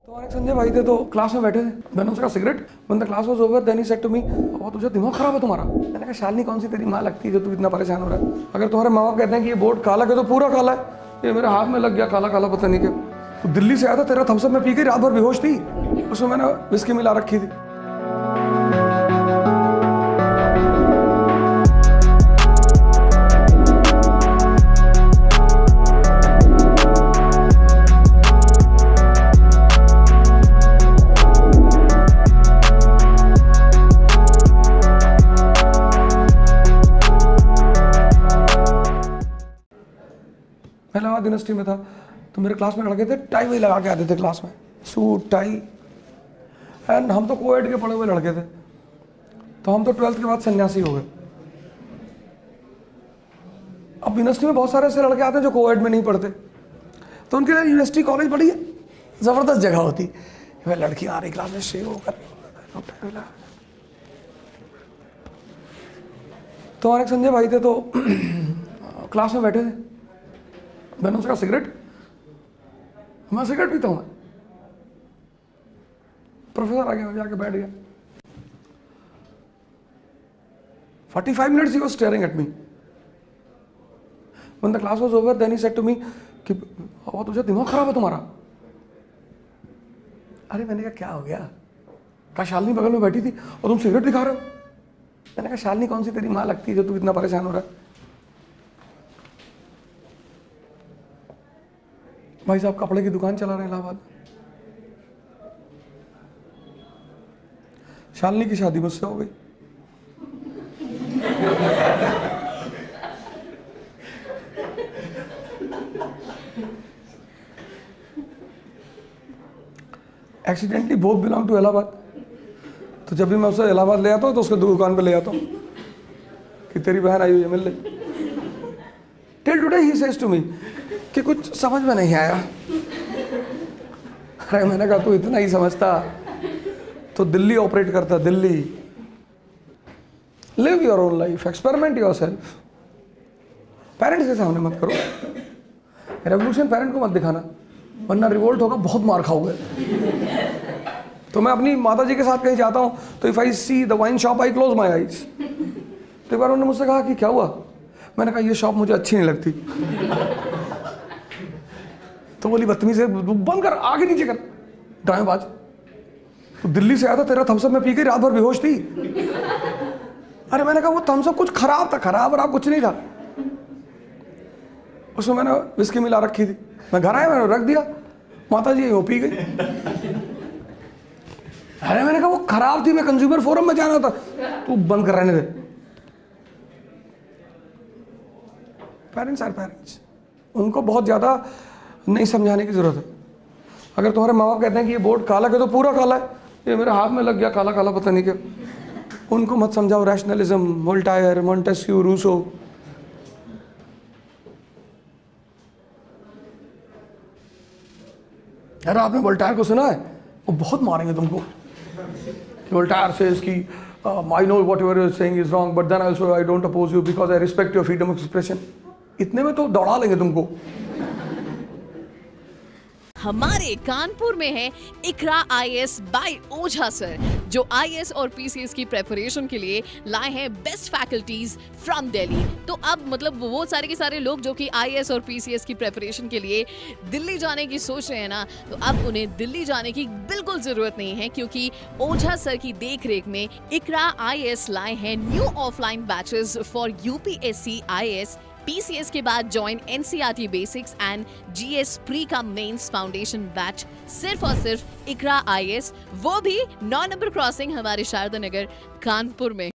तो संजय भाई थे तो क्लास में बैठे थे, मैंने उसका cigarette, when the class was over then he said to me, अब तुझे दिमाग खराब है तुम्हारा? मैंने कहा शालिनी कौन सी तेरी माँ लगती है जो तू इतना परेशान हो रहा है? अगर तुम्हारे माँ बाप कहते हैं कि ये बोर्ड काला है तो पूरा काला है, ये मेरे हाथ में लग गया काला काला पता नहीं क्या। तो दिल्ली से आया था, तेरा थम्सअप में पी के रात भर बेहोश थी, उसमें मैंने विस्की मिला रखी थी। मैं इलाहाबाद यूनिवर्सिटी में था तो मेरे क्लास में लड़के थे, टाई वाई लगा के आते थे क्लास में, सूट टाई, एंड हम तो कोएड के पढ़े हुए लड़के थे, तो हम तो 12th के बाद सन्यासी हो गए। अब यूनिवर्सिटी में बहुत सारे ऐसे लड़के आते हैं जो कोएड में नहीं पढ़ते, तो उनके लिए यूनिवर्सिटी कॉलेज बड़ी ज़बरदस्त जगह होती। वह लड़की आ रही क्लास में शेव होकर, तो हमारे संजय भाई थे तो क्लास में बैठे थे, मैंने उसका सिगरेट, मैं सिगरेट पीता हूँ, प्रोफेसर आ गया, जाके बैठ गया। 45 minutes he was staring at me. When the class was over, then he said to me कि अब तुझे दिमाग खराब है तुम्हारा? अरे मैंने कहा क्या हो गया? कहा शालिनी बगल में बैठी थी और तुम सिगरेट दिखा रहे हो? मैंने कहा शालिनी कौन सी तेरी माँ लगती है जो तू इतना परेशान हो रहा है? भाई साहब कपड़े की दुकान चला रहे हैं इलाहाबाद। शालिनी की शादी मुझसे हो गई। Accidentally both belong to Allahabad, तो जब भी मैं उसे इलाहाबाद ले आता हूँ तो उसके दुकान पे ले आता हूँ कि तेरी बहन आई हुई है, मिल ले। Till today he says to me कि कुछ समझ में नहीं आया। अरे मैंने कहा तू इतना ही समझता तो दिल्ली ऑपरेट करता, Delhi. Live your own life, experiment your self. Parents के सामने मत करो, रेवोल्यूशन पेरेंट को मत दिखाना, वरना रिवोल्ट होगा, बहुत मार खाओगे। तो मैं अपनी माता जी के साथ कहीं जाता हूँ तो if I see the wine shop I close my eyes. तो एक बार उन्होंने मुझसे कहा कि क्या हुआ? मैंने कहा ये शॉप मुझे अच्छी नहीं लगती। तो बोली बदतमीज है, बंद कर, आगे नीचे कर, ड्रामेबाज। तो दिल्ली से आया था, तेरा थम्सअप में पी के रात भर बेहोश थी। अरे मैंने कहा वो थम्सअप कुछ खराब था, खराब और कुछ नहीं था, उसमें मैंने विस्की मिला रखी थी। मैं घर आया, मैंने रख दिया, माता जी वो पी गई। अरे मैंने कहा वो खराब थी, मैं कंज्यूमर फोरम में जाना था। तू बंद कर, रहने दे। पेरेंट्स आर पेरेंट्स, उनको बहुत ज़्यादा नहीं समझाने की ज़रूरत है। अगर तुम्हारे माँ बाप कहते हैं कि ये बोर्ड काला है तो पूरा काला है, ये मेरे हाथ में लग गया काला काला पता नहीं क्या, उनको मत समझाओ रैशनलिज्म, वोल्टायर, मॉन्टेस्क्यू, रूसो। यार आपने वोल्टायर को सुना है? वो बहुत मारेंगे तुमको। वोल्टायर से इसकी I know whatever you're saying is wrong, but then also I don't oppose you because I respect your freedom of expression. इतने में तो दौड़ा लेंगे तुमको। हमारे कानपुर में है इकरा IAS बाय ओझा सर, जो IAS और PCS की प्रेपरेशन के लिए लाए हैं बेस्ट फैकल्टीज फ्रॉम दिल्ली। तो अब मतलब वो सारे के सारे लोग जो कि IAS और PCS की प्रेपरेशन के लिए दिल्ली जाने की सोच रहे हैं ना, तो अब उन्हें दिल्ली जाने की बिल्कुल जरूरत नहीं है, क्योंकि ओझा सर की देखरेख में इकरा IAS लाए हैं new offline batches for UPSC IAS PCS के बाद join NCERT basics and GS pre का मेंस फाउंडेशन बैच सिर्फ और सिर्फ इकरा IAS, वो भी 9 नंबर क्रॉसिंग हमारे शारदा नगर कानपुर में।